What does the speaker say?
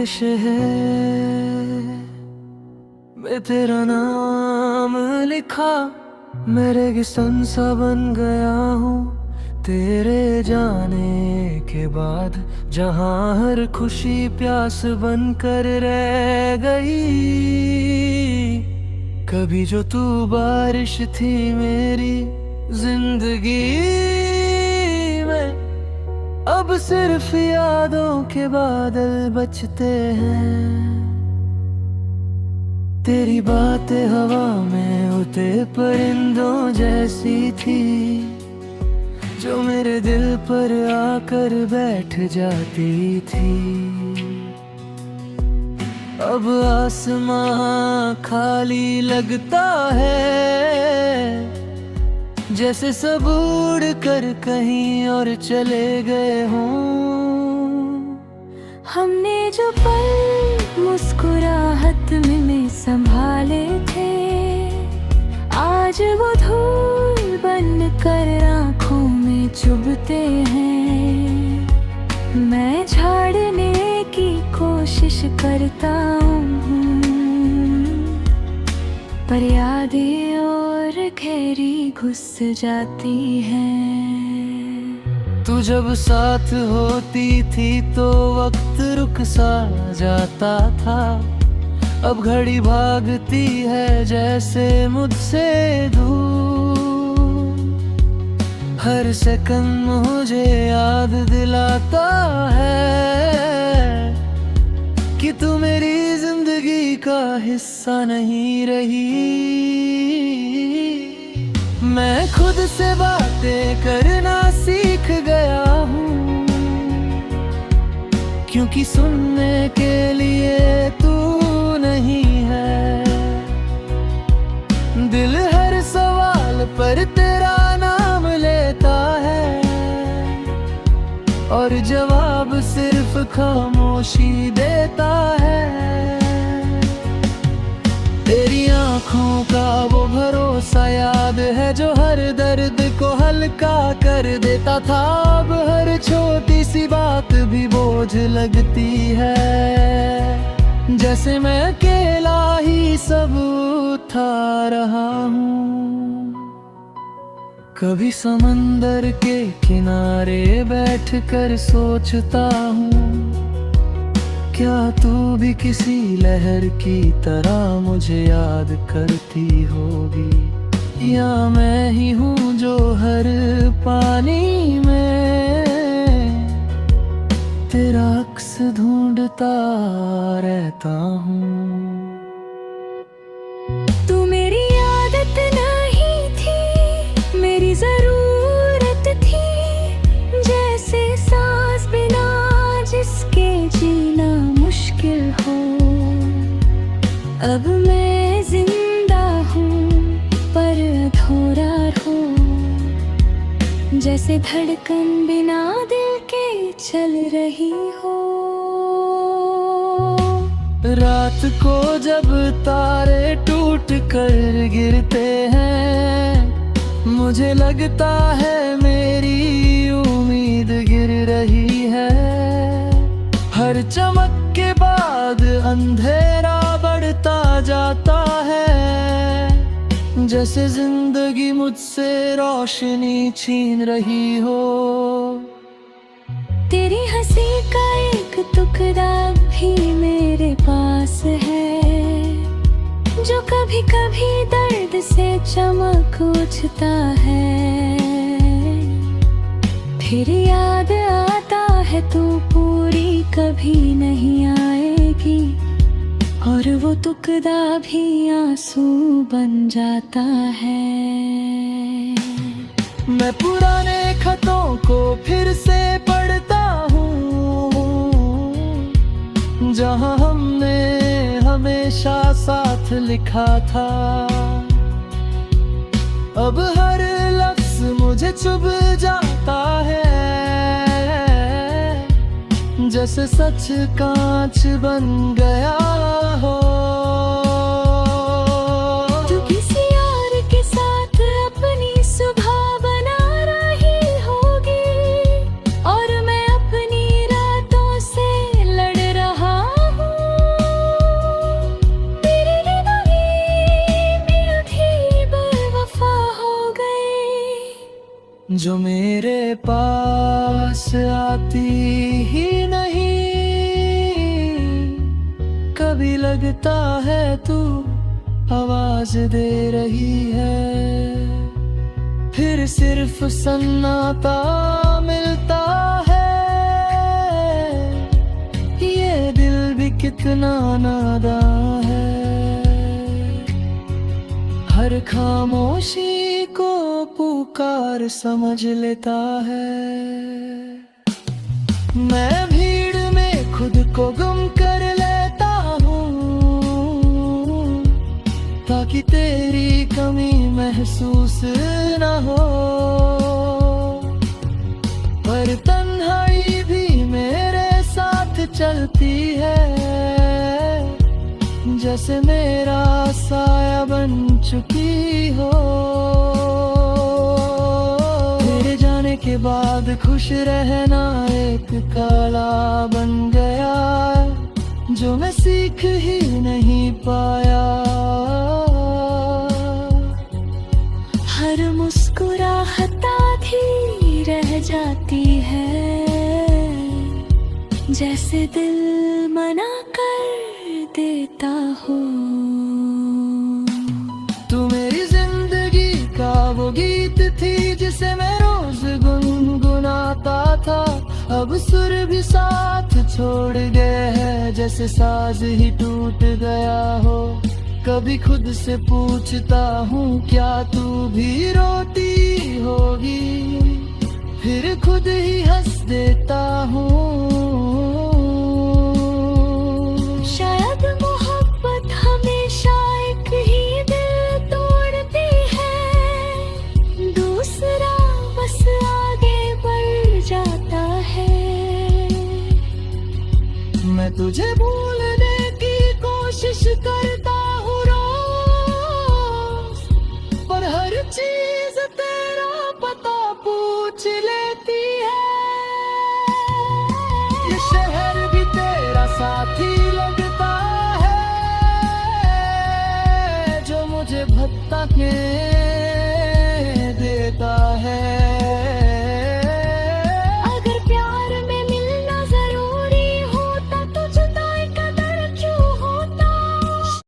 ख्वाहिश है मैं तेरा नाम लिखा, मैं रेगिस्तान सा बन गया हूँ तेरे जाने के बाद, जहाँ हर खुशी प्यास बनकर रह गई। कभी जो तू बारिश थी मेरी जिंदगी में, अब सिर्फ यादों के बादल बचते हैं। तेरी बातें हवा में उड़ते परिंदों जैसी थी, जो मेरे दिल पर आकर बैठ जाती थी। अब आसमां खाली लगता है, जैसे सब उड़ कर कहीं और चले गए हों। हमने जो पल मुस्कुराहट में संभाले थे, आज वो धूल बन कर आँखों में चुभते हैं। मैं झाड़ने की कोशिश करता हूँ, पर यादें और गहरी घुस जाती हैं। तू जब साथ होती थी तो वक्त रुक सा जाता था, अब घड़ी भागती है जैसे मुझसे दूर। हर सेकंड मुझे याद दिलाता है कि तू मेरी जिंदगी का हिस्सा नहीं रही। मैं खुद से बातें करना सीख गया हूँ, क्योंकि सुनने के लिए तू नहीं है। दिल हर सवाल पर तेरा नाम लेता है, और जवाब सिर्फ खामोशी देता है। तेरी आँखों का वो भरोसा याद है जो हर दर्द को हल्का कर देता था। अब हर छोटी सी बात भी बोझ लगती है, जैसे मैं अकेला ही सब उठा रहा हूँ। कभी समंदर के किनारे बैठकर सोचता हूँ, क्या तू भी किसी लहर की तरह मुझे याद करती होगी, या मैं ही हूँ जो हर पानी में तेरा अक्स ढूंढता रहता हूँ। तू मेरी आदत नहीं थी, मेरी जरूरत थी, जैसे सांस बिना जिसके जीना मुश्किल हो। अब मैं जिंदा हूँ पर अधूरा हूँ, जैसे धड़कन बिना दिल के चल रही हो। रात को जब तारे टूट कर गिरते हैं, मुझे लगता है मेरी उम्मीद गिर रही है। हर चमक के बाद अंधेरा बढ़ता जाता है, जैसे जिंदगी मुझसे रोशनी छीन रही हो। तेरी हंसी का एक टुकड़ा भी मेरे पास है, जो कभी कभी दर्द से चमक उठता है। फिर याद आता है तू पूरी कभी नहीं आएगी, और वो टुकड़ा भी आंसू बन जाता है। मैं पुराने खतों को फिर से पढ़ता हूँ, जहाँ हमने हमेशा साथ लिखा था। अब हर लफ्ज मुझे चुभ जाता है, जैसे सच कांच बन गया हो। तू किसी और के साथ अपनी सुबह बना रही होगी, और मैं अपनी रातों से लड़ रहा हूँ। जो मेरे पास आती ही नहीं। कभी लगता है तू आवाज दे रही है, फिर सिर्फ सन्नाटा मिलता है। ये दिल भी कितना नादान है, हर खामोशी को पुकार समझ लेता है। मैं भीड़ में खुद को गुम कर लेता हूँ, ताकि तेरी कमी महसूस न हो। पर तन्हाई भी मेरे साथ चलती है, जैसे मेरा साया बन चुकी हो। तेरे जाने के बाद खुश रहना एक कला बन गया, जो मैं सीख ही नहीं पाया। हर मुस्कुराहट आधी रह जाती है, जैसे दिल मना कर देता हो। तू मेरी जिंदगी का वो गीत थी, जिसे मैं रोज गुनगुनाता था। अब सुर भी साथ छोड़ गए हैं, जैसे साज ही टूट गया हो। कभी खुद से पूछता हूँ, क्या तू भी रोती होगी? फिर खुद ही हंस देता हूँ। शायद मोहब्बत हमेशा एक ही दिल तोड़ती है, दूसरा बस आगे बढ़ जाता है। मैं तुझे भूलने की कोशिश करता हूँ रोज, पर हर चीज तेरा पता पूछ लेती है। ये शहर भी तेरा साथी लगता है, जो मुझे भटका के